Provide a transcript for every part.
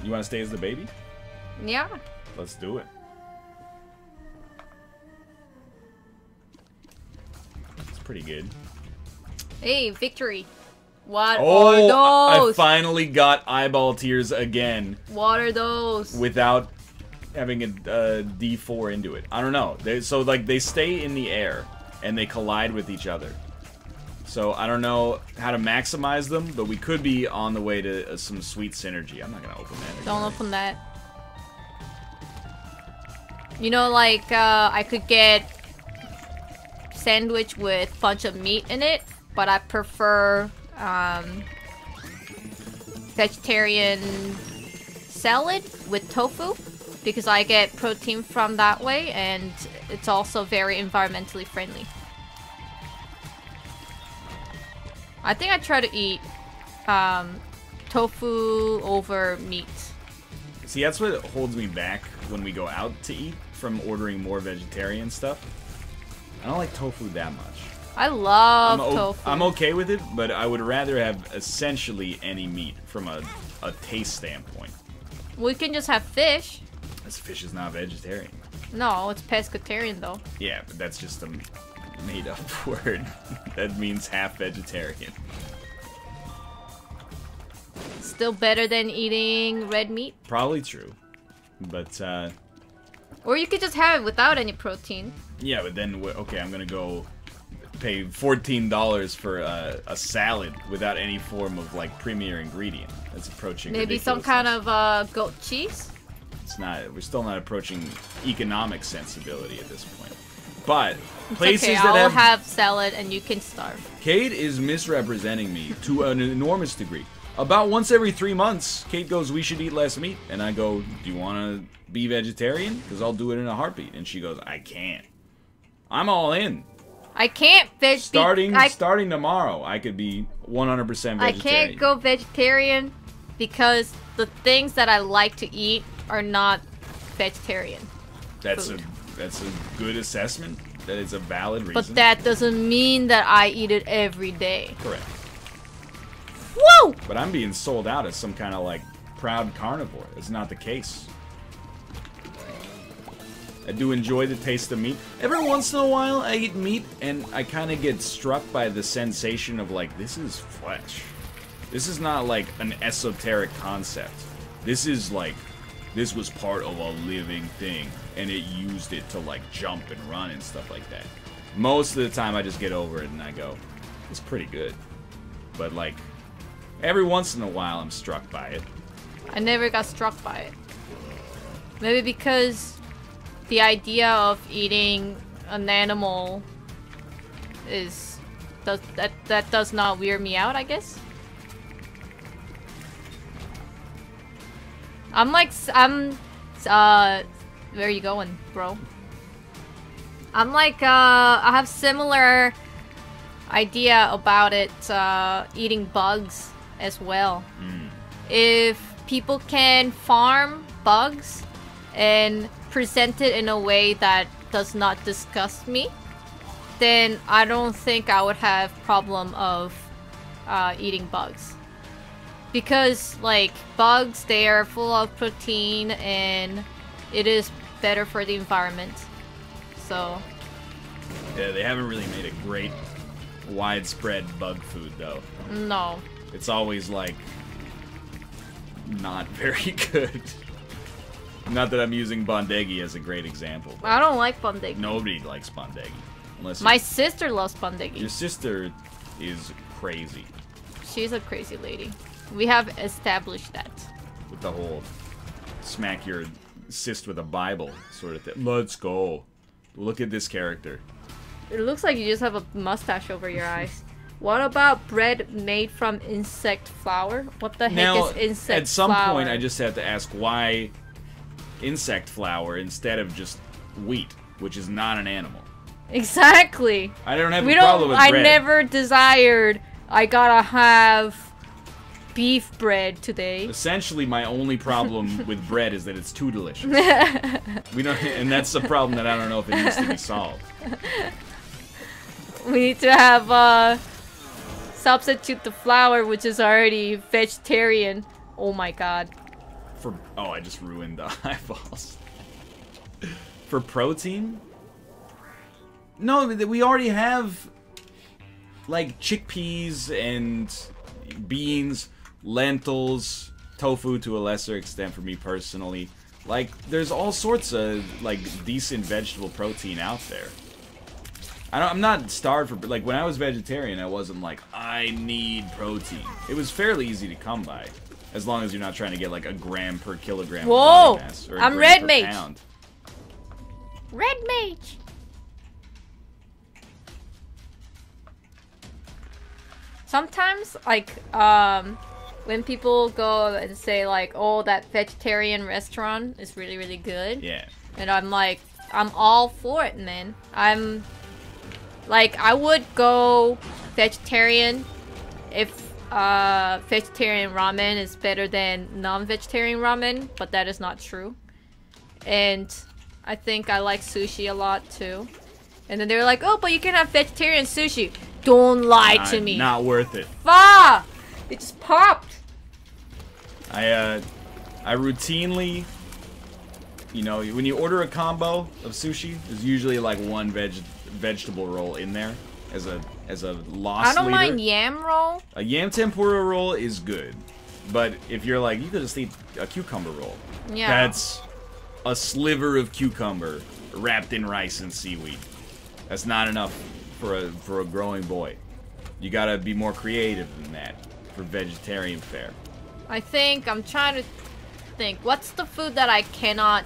You want to stay as the baby? Yeah. Let's do it. It's pretty good. Hey, victory. What Oh, are those? I finally got eyeball tears again. What are those? Without having a D4 into it. I don't know. So, like, they stay in the air, and they collide with each other. So, I don't know how to maximize them, but we could be on the way to some sweet synergy. I'm not going to open that. Don't open that. You know, like, I could get sandwich with bunch of meat in it, but I prefer vegetarian salad with tofu because I get protein from that way, and it's also very environmentally friendly. I think I try to eat tofu over meat. See, that's what holds me back when we go out to eat from ordering more vegetarian stuff. I don't like tofu that much. I love tofu. I'm okay with it, but I would rather have essentially any meat from a taste standpoint. We can just have fish. This fish is not vegetarian. No, it's pescatarian though. Yeah, but that's just a made-up word. That means half vegetarian. Still better than eating red meat. Probably true. But, or you could just have it without any protein. yeah, but then, okay, I'm gonna go pay $14 for a salad without any form of, like, premier ingredient. That's approaching Maybe some kind of goat cheese? It's not, we're still not approaching economic sensibility at this point. But, It's places okay, that I'll have salad and you can starve. Kate is misrepresenting me to an enormous degree. About once every 3 months, Kate goes, we should eat less meat. And I go, do you want to be vegetarian? Because I'll do it in a heartbeat. And she goes, I can't. I'm all in. I can't Starting tomorrow, I could be 100% vegetarian. I can't go vegetarian because the things that I like to eat are not vegetarian. That's a good assessment. That is a valid reason. But that doesn't mean that I eat it every day. Correct. Whoa! But I'm being sold out as some kind of, like, proud carnivore. It's not the case. I do enjoy the taste of meat. Every once in a while, I eat meat, and I kind of get struck by the sensation of, like, this is flesh. This is not, like, an esoteric concept. This is, like, this was part of a living thing, and it used it to, like, jump and run and stuff like that. Most of the time, I just get over it, and I go, it's pretty good. But, like, every once in a while, I'm struck by it. I never got struck by it. Maybe because the idea of eating an animal that does not weird me out, I guess. Where are you going, bro? I'm like, I have similar idea about it, eating bugs as well. If people can farm bugs and present it in a way that does not disgust me, then I don't think I would have problem of eating bugs. Because, like, bugs, they are full of protein and it is better for the environment. So... yeah, they haven't really made a great widespread bug food, though. no. It's always, like, not very good. Not that I'm using Bondegi as a great example. I don't like Bondegi. Nobody likes Bondegi. Unless My sister loves Bondegi. your sister is crazy. She's a crazy lady. We have established that. With the whole smack your cyst with a Bible sort of thing. Let's go. Look at this character. It looks like you just have a mustache over your eyes. What about bread made from insect flour? What the heck is insect flour? At some point, I just have to ask why insect flour instead of just wheat, which is not an animal. Exactly. I don't have a problem with bread. I never desired I gotta have beef bread today. Essentially, my only problem with bread is that it's too delicious. We don't, and that's the problem that I don't know if it needs to be solved. We need to have substitute the flour, which is already vegetarian. Oh my god. Oh, I just ruined the eyeballs. For protein? No, we already have like chickpeas and beans, lentils, tofu to a lesser extent for me personally. Like, there's all sorts of like decent vegetable protein out there. I'm not starved for, like, when I was vegetarian, I wasn't like, I need protein. It was fairly easy to come by, as long as you're not trying to get like a gram per kilogram of body mass, or a I'm gram red per mage. pound. Red mage. Sometimes, like, when people go and say like, oh, that vegetarian restaurant is really, really good. Yeah. And I'm like, I'm all for it, man. Like, I would go vegetarian if vegetarian ramen is better than non-vegetarian ramen, but that is not true. And I think I like sushi a lot too. And then they were like, oh, but you can have vegetarian sushi. Don't lie to me. Not worth it. Fuck! It just popped. I routinely, you know, when you order a combo of sushi, there's usually like one vegetable roll in there as a loss I don't leader. mind yam roll. A yam tempura roll is good, but if you're like, you could just eat a cucumber roll. Yeah. That's a sliver of cucumber wrapped in rice and seaweed. That's not enough for a growing boy. You gotta be more creative than that for vegetarian fare. I think I'm trying to think. What's the food that I cannot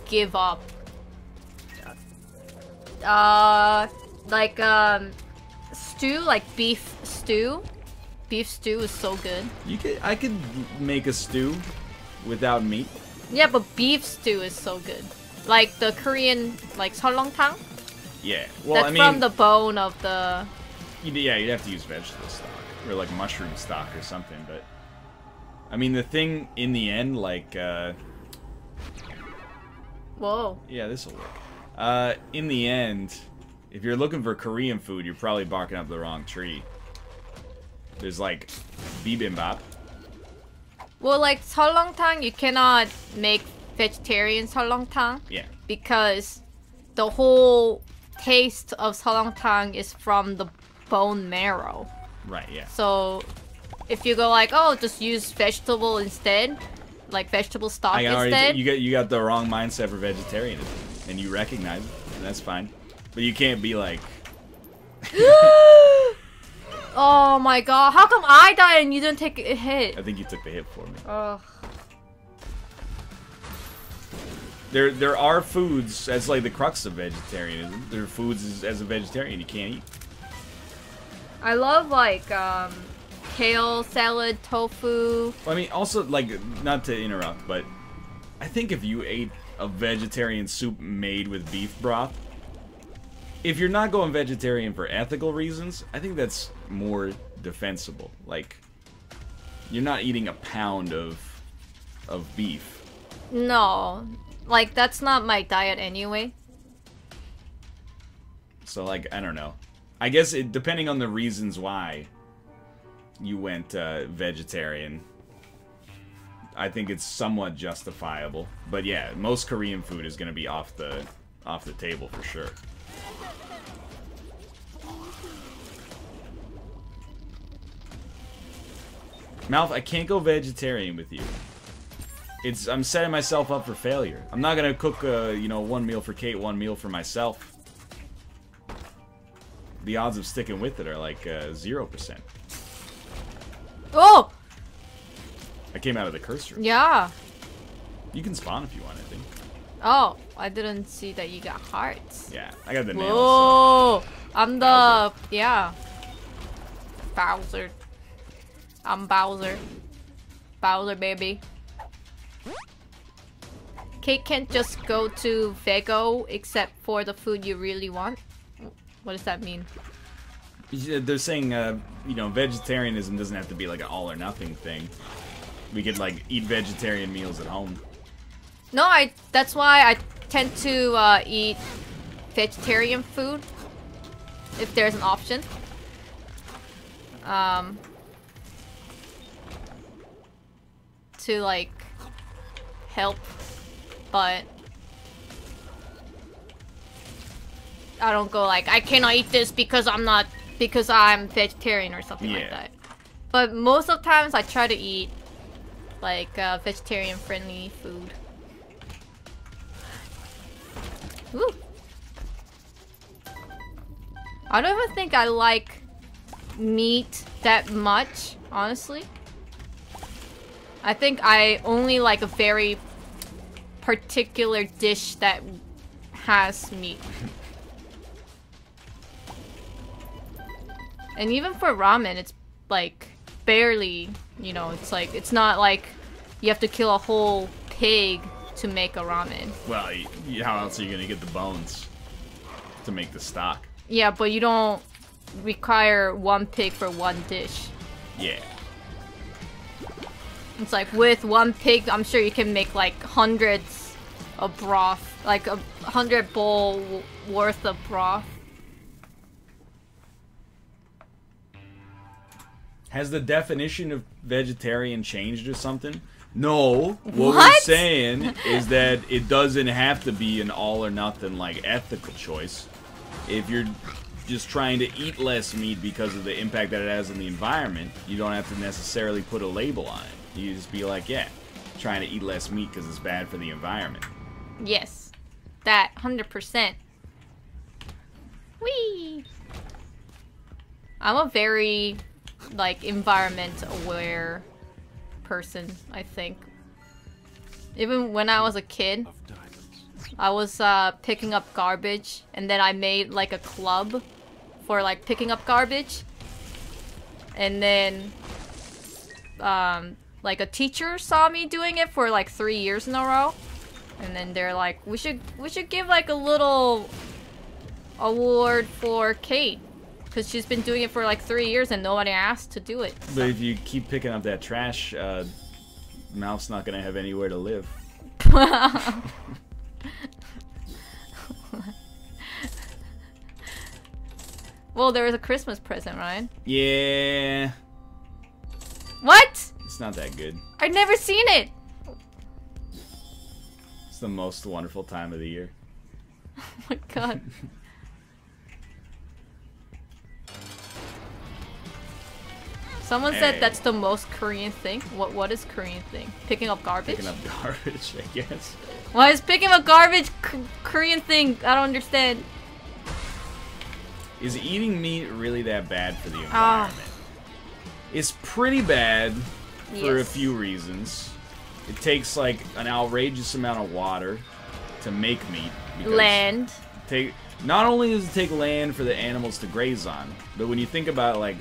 give up? Like stew, like beef stew. Beef stew is so good. I could make a stew without meat. Yeah, but beef stew is so good. Like the Korean, like seolleongtang. Yeah, well, That's I mean, from the bone of the. Yeah, you'd have to use vegetable stock or like mushroom stock or something. But I mean, the thing in the end, like, Whoa. yeah, this will work. In the end, if you're looking for Korean food, you're probably barking up the wrong tree. There's like bibimbap. Well, like seolleongtang, you cannot make vegetarian seolleongtang. Yeah. Because the whole taste of seolleongtang is from the bone marrow. Right. Yeah. So if you go like, oh, just use vegetable instead, like vegetable stock instead. You got the wrong mindset for vegetarianism, and you recognize it, and that's fine. But you can't be like. Oh my god! How come I died and you didn't take a hit? I think you took the hit for me. Ugh. There are foods, that's like the crux of vegetarianism. There are foods as a vegetarian you can't eat. I love like kale salad, tofu. I mean, also, like, not to interrupt, but I think if you ate a vegetarian soup made with beef broth, if you're not going vegetarian for ethical reasons, I think that's more defensible. Like, you're not eating a pound of beef. No, like that's not my diet anyway. So, like, I don't know. I guess depending on the reasons why you went vegetarian, I think it's somewhat justifiable. But yeah, most Korean food is gonna be off the table for sure. Mouth, I can't go vegetarian with you. I'm setting myself up for failure. I'm not gonna cook, you know, one meal for Kate, one meal for myself. The odds of sticking with it are like 0%. Oh! I came out of the curse room. Yeah. You can spawn if you want, I think. Oh, I didn't see that you got hearts. Yeah, I got the nails. Whoa! So. I'm the... Yeah. Bowser. I'm Bowser. Bowser, baby. Kate can't just go to Vego except for the food you really want. What does that mean? They're saying, you know, vegetarianism doesn't have to be like an all or nothing thing. We could, like, eat vegetarian meals at home. No, that's why I tend to eat vegetarian food if there's an option. To like help, but I don't go like, I cannot eat this because I'm vegetarian or something like that. But most of the times I try to eat like vegetarian friendly food. Woo. I don't even think I like meat that much, honestly. I think I only like a very particular dish that has meat. And even for ramen, it's like barely, you know, it's like, it's not like you have to kill a whole pig to make a ramen. Well, how else are you gonna get the bones to make the stock? Yeah, but you don't require one pig for one dish. Yeah. It's like with one pig, I'm sure you can make like hundreds of broth, like 100 bowl worth of broth. Has the definition of vegetarian changed or something? No. What we're What? saying is that it doesn't have to be an all or nothing like ethical choice. If you're just trying to eat less meat because of the impact that it has on the environment, you don't have to necessarily put a label on it. You just be like, yeah, trying to eat less meat because it's bad for the environment. Yes. That, 100%. Whee! I'm a very, like, environment-aware person, I think. Even when I was a kid, I was picking up garbage, and then I made, like, a club for, like, picking up garbage. And then, like, a teacher saw me doing it for, like, 3 years in a row. And then they're like, we should give, like, a little award for Kate. Because she's been doing it for, like, 3 years and nobody asked to do it. But if you keep picking up that trash, Mouth's not gonna have anywhere to live. Well, there was a Christmas present, right? Yeah. What? It's not that good. I've never seen it. It's the most wonderful time of the year. Oh my god. Someone said that's the most Korean thing. What is Korean thing? Picking up garbage? Picking up garbage, I guess. Why is picking up garbage Korean thing? I don't understand. Is eating meat really that bad for the environment? It's pretty bad for a few reasons. It takes like an outrageous amount of water to make meat. Land. Not only does it take land for the animals to graze on, but when you think about like,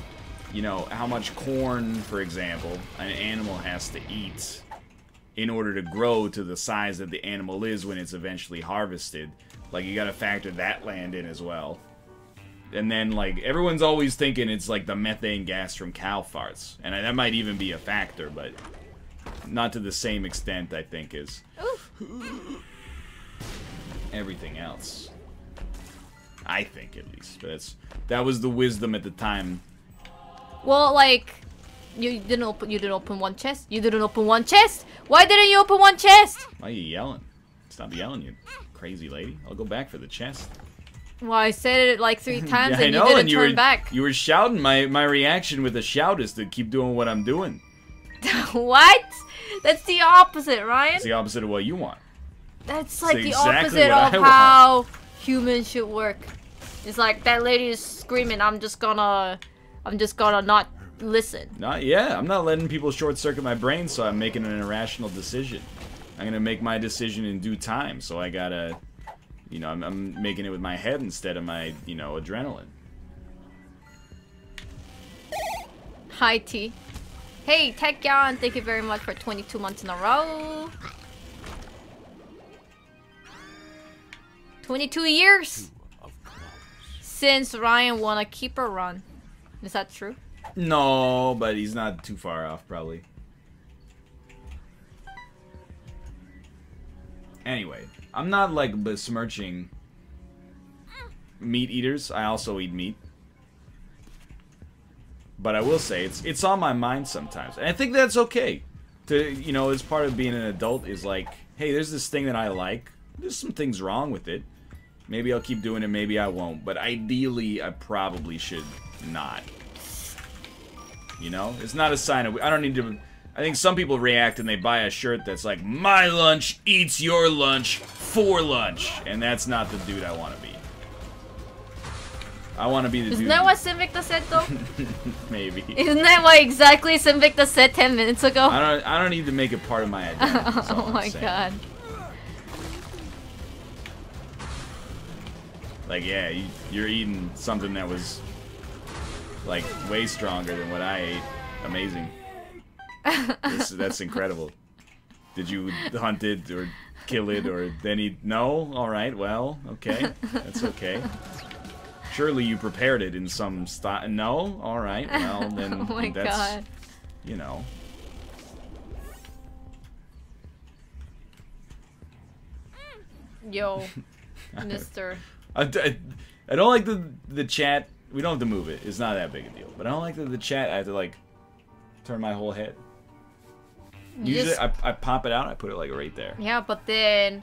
you know, how much corn, for example, an animal has to eat in order to grow to the size that the animal is when it's eventually harvested. Like, you gotta factor that land in as well. And then, like, everyone's always thinking it's like the methane gas from cow farts. And that might even be a factor, but not to the same extent, I think, as everything else. I think, at least. But that was the wisdom at the time. Well, like, you didn't open one chest. You didn't open one chest. Why didn't you open one chest? Why are you yelling? Stop yelling, you crazy lady. I'll go back for the chest. Well, I said it like 3 times yeah, and you didn't turn back. You were shouting. My reaction with a shout is to keep doing what I'm doing. What? That's the opposite, Ryan. It's the opposite of what you want. That's like the exactly opposite of how humans should work. It's like that lady is screaming, I'm just gonna not listen. I'm not letting people short circuit my brain, so I'm making an irrational decision. I'm gonna make my decision in due time, so I gotta, you know, I'm making it with my head instead of my, you know, adrenaline. Hi, T. Hey, Tekyan, thank you very much for 22 months in a row. 22 years since Ryan won a keeper run. Is that true? No, but he's not too far off, probably. Anyway, I'm not like besmirching meat eaters. I also eat meat. But I will say, it's on my mind sometimes. And I think that's okay. to, you know, as part of being an adult is like, hey, there's this thing that I like. There's some things wrong with it. Maybe I'll keep doing it, maybe I won't. But ideally, I probably should not. You know? It's not a sign of... I don't need to... I think some people react and they buy a shirt that's like, my lunch eats your lunch for lunch. And that's not the dude I want to be. I want to be the dude... Isn't that what Sinvicta said, though? Maybe. Isn't that what exactly Sinvicta said 10 minutes ago? I don't need to make it part of my identity. Oh my god. Like, yeah, you're eating something that was, like, way stronger than what I ate. Amazing. That's incredible. Did you hunt it or kill it or then eat? No? Alright, well, okay. That's okay. Surely you prepared it in some style. No? Alright, well, then oh my that's, god. you know. Yo, mister. I don't like the chat. We don't have to move it. It's not that big a deal. But I don't like the chat. I have to, like, turn my whole head. Usually, I pop it out. I put it, like, right there. Yeah, but then,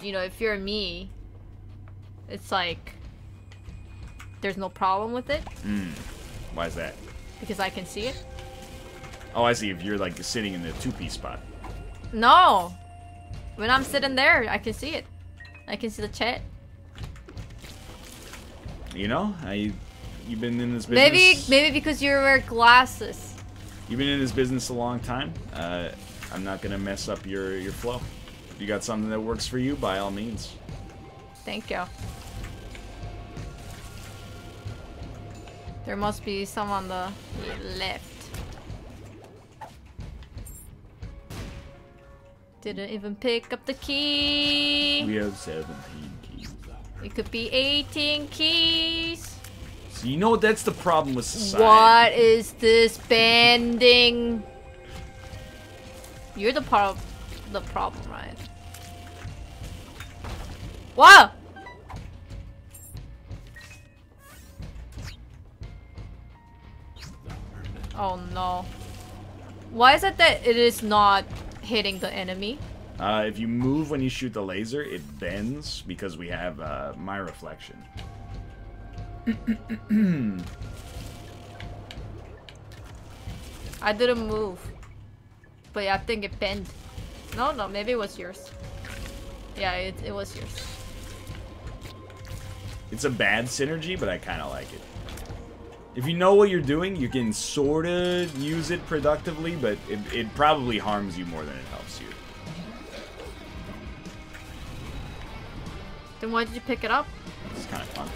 you know, if you're me, it's like, there's no problem with it. Why is that? Because I can see it. Oh, I see. If you're, like, sitting in the two-piece spot. No! When I'm sitting there, I can see it. I can see the chat. You know, you've been in this business. Maybe because you wear glasses. You've been in this business a long time. I'm not gonna mess up your flow. If you got something that works for you, by all means. Thank you. There must be some on the left. Didn't even pick up the key. We have 17 keys. It could be 18 keys. So you know what? That's the problem with society. What is this bending? You're the part of the problem, right? Wow! Oh no. Why is it that it is not hitting the enemy? If you move when you shoot the laser, it bends because we have my reflection. I didn't move. But yeah, I think it bent. No, maybe it was yours. Yeah, it was yours. It's a bad synergy, but I kind of like it. If you know what you're doing, you can sort of use it productively, but it probably harms you more than it helps you. Then why did you pick it up? It's kind of fun.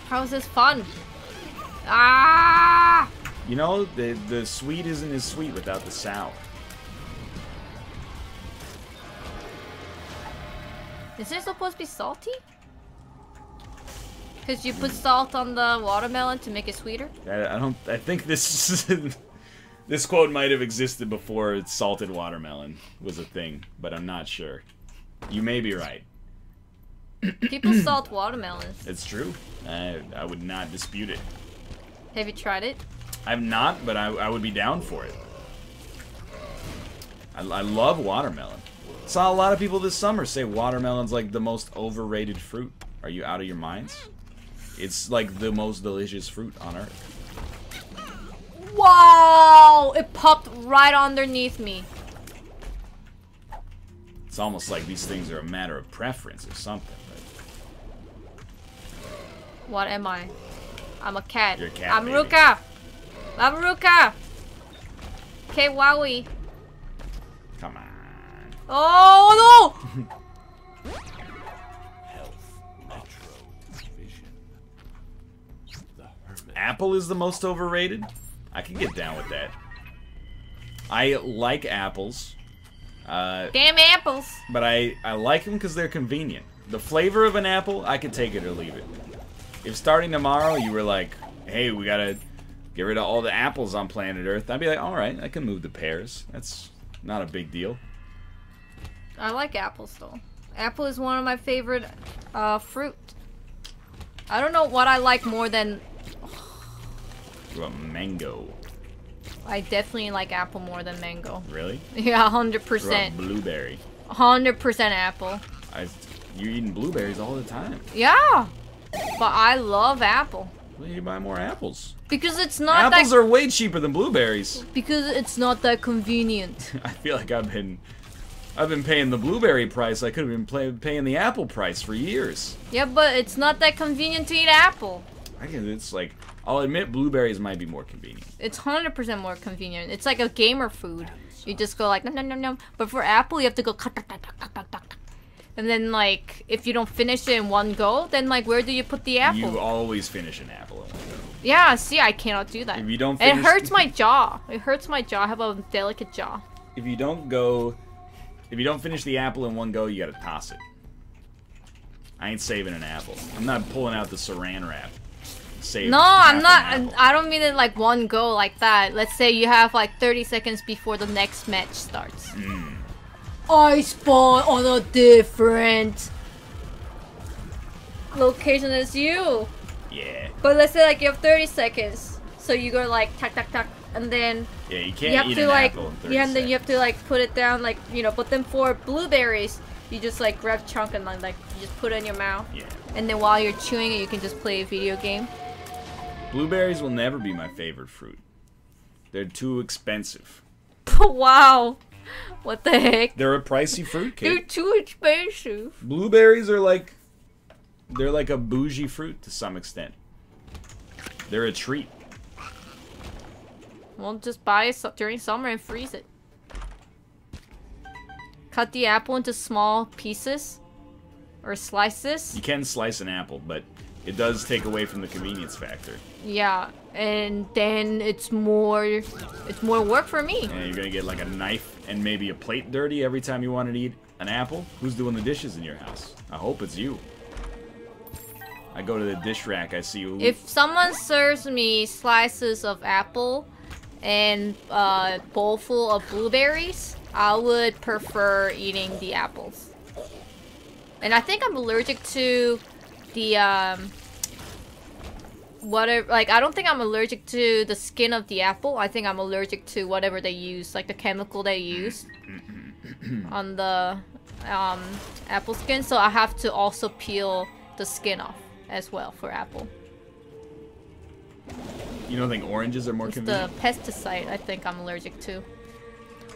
How is this fun? Ah! You know, the sweet isn't as sweet without the sour. Is it supposed to be salty? Because you put salt on the watermelon to make it sweeter? I think this this quote might have existed before salted watermelon was a thing, but I'm not sure. You may be right. People salt watermelons. It's true. I would not dispute it. Have you tried it? I've not, but I would be down for it. I love watermelon. Saw a lot of people this summer say watermelon's like the most overrated fruit. Are you out of your minds? It's like the most delicious fruit on earth. Wow! It popped right underneath me. It's almost like these things are a matter of preference or something. What am I? I'm a cat. You're a cat, I'm baby. Ruka! I'm Ruka! Okay, wowie. Come on. Oh no! Apple is the most overrated? I can get down with that. I like apples. Damn apples! But I like them because they're convenient. The flavor of an apple, I could take it or leave it. If starting tomorrow you were like, hey, we gotta get rid of all the apples on planet Earth, I'd be like, alright, I can move the pears. That's not a big deal. I like apples though. Apple is one of my favorite fruit. I don't know what I like more than... What about mango? I definitely like apple more than mango. Really? Yeah, What 100%. about blueberry? 100% apple. You're eating blueberries all the time. Yeah, but I love apple. Well, you buy more apples. Because it's not Apples are way cheaper than blueberries. Because it's not that convenient. I feel like I've been paying the blueberry price. I could have been paying the apple price for years. Yeah, but it's not that convenient to eat apple. I guess it's like, I'll admit blueberries might be more convenient. It's 100% more convenient. It's like a gamer food. You just go like, nom, nom, nom, nom. But for apple, you have to go cut, cut, cut, cut, cut, cut. And then, like, if you don't finish it in one go, then, like, where do you put the apple? You always finish an apple in one go. Yeah, see, I cannot do that. If you don't finish... It hurts my jaw. It hurts my jaw. I have a delicate jaw. If you don't finish the apple in one go, you gotta toss it. I ain't saving an apple. I'm not pulling out the saran wrap. No, I'm not. I don't mean it like one go like that. Let's say you have like 30 seconds before the next match starts. I spawn on a different location as you. Yeah. But let's say like you have 30 seconds. So you go like tack tack tack and then yeah, you can't eat an apple in 30 and then seconds. you have to like put it down like, you know, but then for blueberries, you just like grab a chunk and like you just put it in your mouth. Yeah. And then while you're chewing it, you can just play a video game. Blueberries will never be my favorite fruit. They're too expensive. Wow. What the heck? They're a pricey fruit, kid. They're too expensive. Blueberries are like... They're like a bougie fruit to some extent. They're a treat. Well, just buy it during summer and freeze it. Cut the apple into small pieces. Or slices. You can slice an apple, but it does take away from the convenience factor. Yeah, and then it's more work for me. And you're gonna get like a knife and maybe a plate dirty every time you want to eat an apple. Who's doing the dishes in your house? I hope it's you. I go to the dish rack, I see you. If someone serves me slices of apple and a bowl full of blueberries, I would prefer eating the apples. And I think I'm allergic to the whatever, like, I don't think I'm allergic to the skin of the apple. I think I'm allergic to whatever they use, like the chemical they use on the apple skin. So I have to also peel the skin off as well for apple. You don't think oranges are more It's convenient? the pesticide I think I'm allergic to.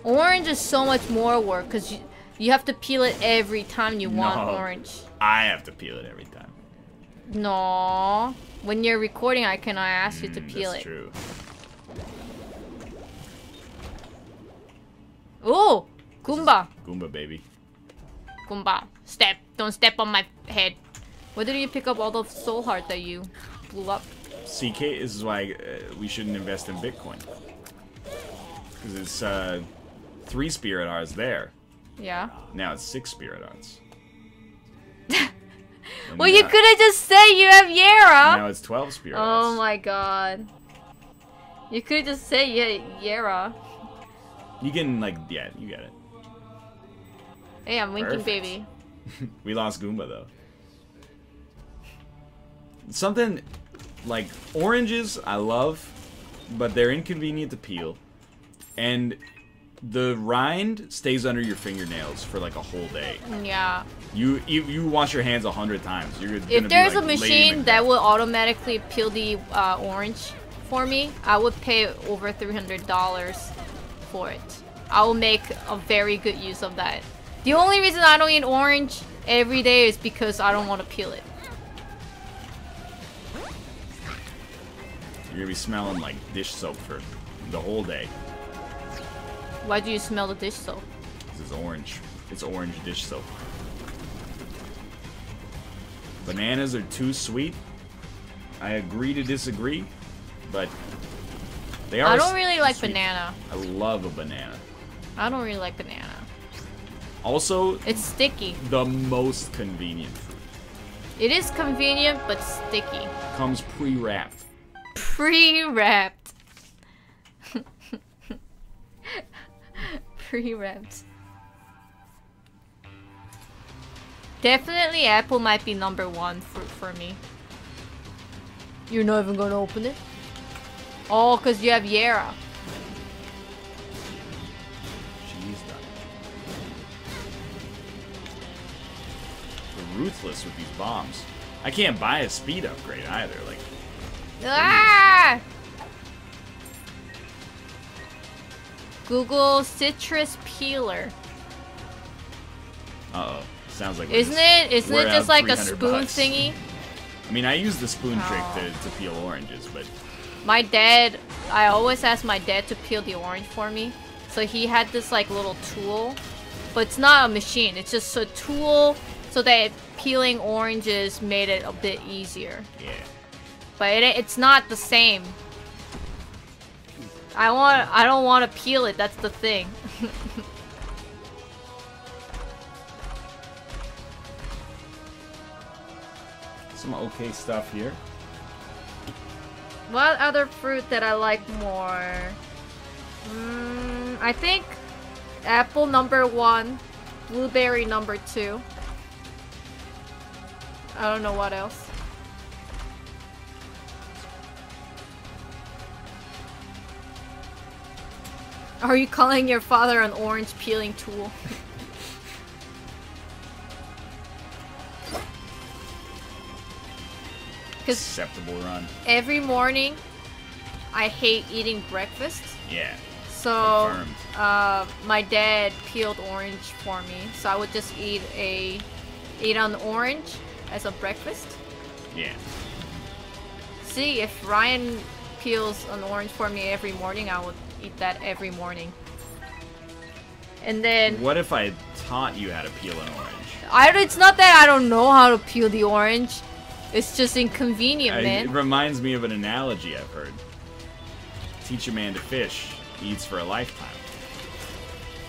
Orange is so much more work because you have to peel it every time you want orange. I have to peel it every time. No. When you're recording, I cannot ask you to peel that's it. True. Oh! Goomba! Goomba, baby. Goomba. Step. Don't step on my head. Where did you pick up all the soul heart that you blew up? CK, this is why we shouldn't invest in Bitcoin. Because it's 3 spirit hearts there. Yeah. Now it's 6 spirit hearts. Well, you could have just said you have Yara! Now it's 12 spirit Oh hearts. my god. You could have just said Yara. You can, like, yeah, you get it. Hey, I'm winking, Perfect. baby. We lost Goomba, though. Something like oranges, I love, but they're inconvenient to peel. And the rind stays under your fingernails for like a whole day. Yeah. You wash your hands 100 times. You're gonna If there's be like a machine that will automatically peel the orange for me, I would pay over $300 for it. I will make a very good use of that. The only reason I don't eat orange every day is because I don't want to peel it. You're gonna be smelling like dish soap for the whole day. Why do you smell the dish soap? This is orange. It's orange dish soap. Bananas are too sweet. I agree to disagree, but they are. I don't really like sweet. banana. I love a banana. I don't really like banana. Also, It's sticky. the most convenient fruit. It is convenient, but sticky. Comes pre-wrapped. Pre-wrapped. Pre-wrapped. Definitely apple might be #1 for me. You're not even gonna open it? Oh, because you have Yara. ruthless with these bombs. I can't buy a speed upgrade either. Like, ah! Google citrus peeler. Uh-oh. Sounds like Isn't it just like a spoon bucks. thingy? I mean, I use the spoon trick to peel oranges, but... My dad, I always ask my dad to peel the orange for me. So he had this like little tool, but it's not a machine. It's just a tool so that peeling oranges made it a bit easier. Yeah. But it's not the same. I don't want to peel it. That's the thing. Some okay stuff here. What other fruit that I like more? I think apple #1, blueberry #2. I don't know what else. Are you calling your father an orange peeling tool? Acceptable run. Every morning, I hate eating breakfast. Yeah. So, confirmed. My dad peeled orange for me. So I would just eat an orange as a breakfast. Yeah. See, if Ryan peels an orange for me every morning, I would eat that every morning. And then... What if I taught you how to peel an orange? It's not that I don't know how to peel the orange. It's just inconvenient, man. It reminds me of an analogy I've heard. Teach a man to fish, he eats for a lifetime.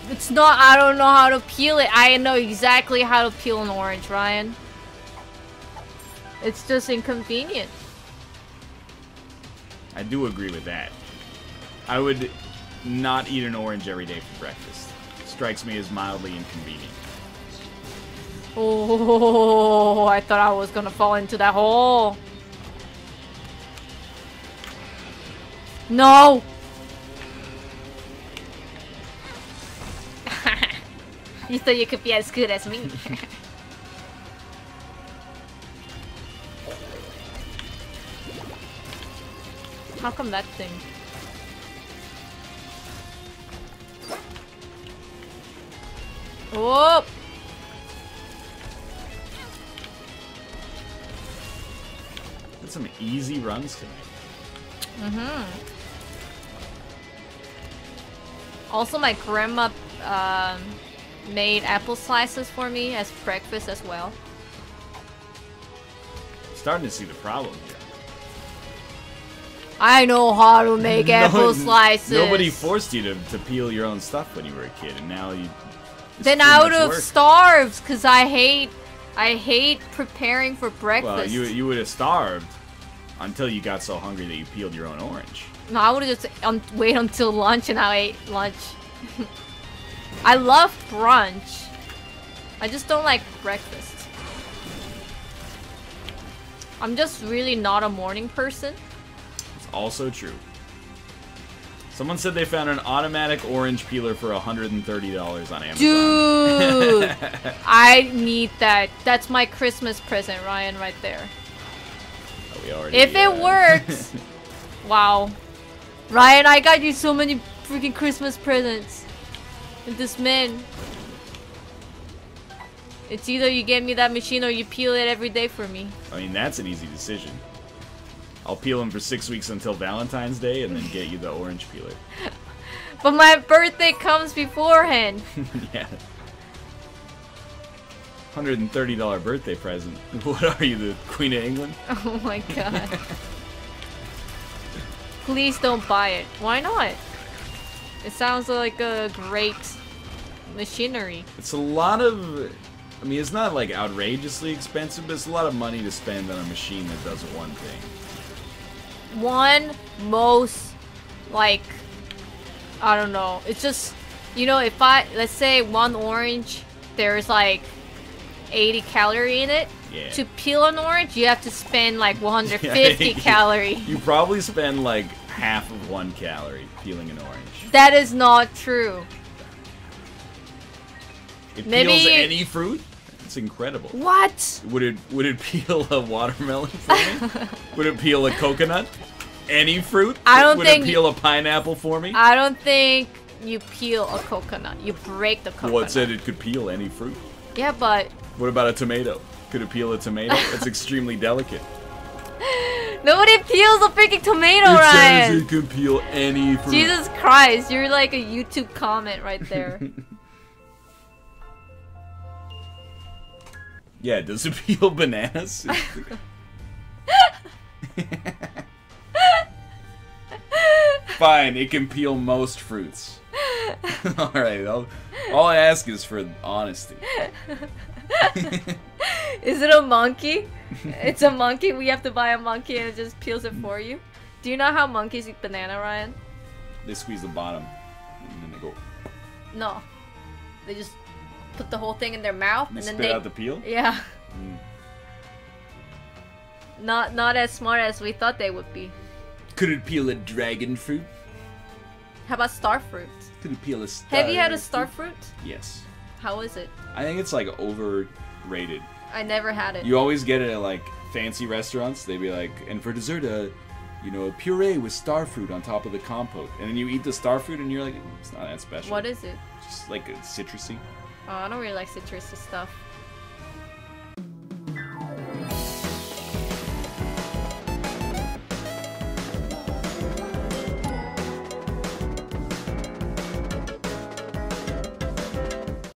It's not, I don't know how to peel it. I know exactly how to peel an orange, Ryan. It's just inconvenient. I do agree with that. I would not eat an orange every day for breakfast. It strikes me as mildly inconvenient. Oh, I thought I was gonna fall into that hole. No! You thought you could be as good as me. How come that thing? Oh! That's some easy runs tonight. Also, my grandma made apple slices for me as breakfast as well. Starting to see the problem here. I know how to make apple slices. Nobody forced you to peel your own stuff when you were a kid, and now you... Then I would have starved, because I hate preparing for breakfast. Well, you would have starved until you got so hungry that you peeled your own orange. No, I would have just wait until lunch and I ate lunch. I love brunch. I just don't like breakfast. I'm just really not a morning person. It's also true. Someone said they found an automatic orange peeler for $130 on Amazon. Dude! I need that. That's my Christmas present, Ryan, right there. If it works! Wow. Ryan, I got you so many freaking Christmas presents. And this man. It's either you get me that machine or you peel it every day for me. I mean, that's an easy decision. I'll peel them for 6 weeks until Valentine's Day and then get you the orange peeler. But my birthday comes beforehand. Yeah. $130 birthday present. What are you, the Queen of England? Oh my god. Please don't buy it. Why not? It sounds like a great machinery. It's a lot of... I mean, it's not like outrageously expensive, but it's a lot of money to spend on a machine that does one thing. Most, like, I don't know. It's just, you know, if let's say one orange, there's like 80 calories in it. Yeah. To peel an orange, you have to spend like 150 calories. You probably spend like half of 1 calorie peeling an orange. That is not true. It Maybe peels any fruit? It's incredible. What? Would it peel a watermelon for me? Would it peel a coconut? Any fruit? I don't Would think... it peel a pineapple for me? I don't think you peel a coconut. You break the coconut. Well, it said it could peel any fruit. Yeah, but... What about a tomato? Could it peel a tomato? It's extremely delicate. Nobody peels a freaking tomato, It Ryan! says it can peel any fruit. Jesus Christ, you're like a YouTube comment right there. Yeah, does it peel bananas? Fine, it can peel most fruits. Alright, all I ask is for honesty. Is it a monkey? It's a monkey. We have to buy a monkey and it just peels it for you. Do you know how monkeys eat banana, Ryan? They squeeze the bottom, and then they go... No. They just put the whole thing in their mouth and then spit out the peel? Yeah. Mm. Not as smart as we thought they would be. Could it peel a dragon fruit? How about star fruit? Could it peel a star Have you had a star fruit? Yes. How is it? I think it's like overrated. I never had it. You always get it at like fancy restaurants. They'd be like, and for dessert, you know, a puree with star fruit on top of the compote. And then you eat the star fruit and you're like, it's not that special. What is it? Just like citrusy. Oh, I don't really like citrusy stuff.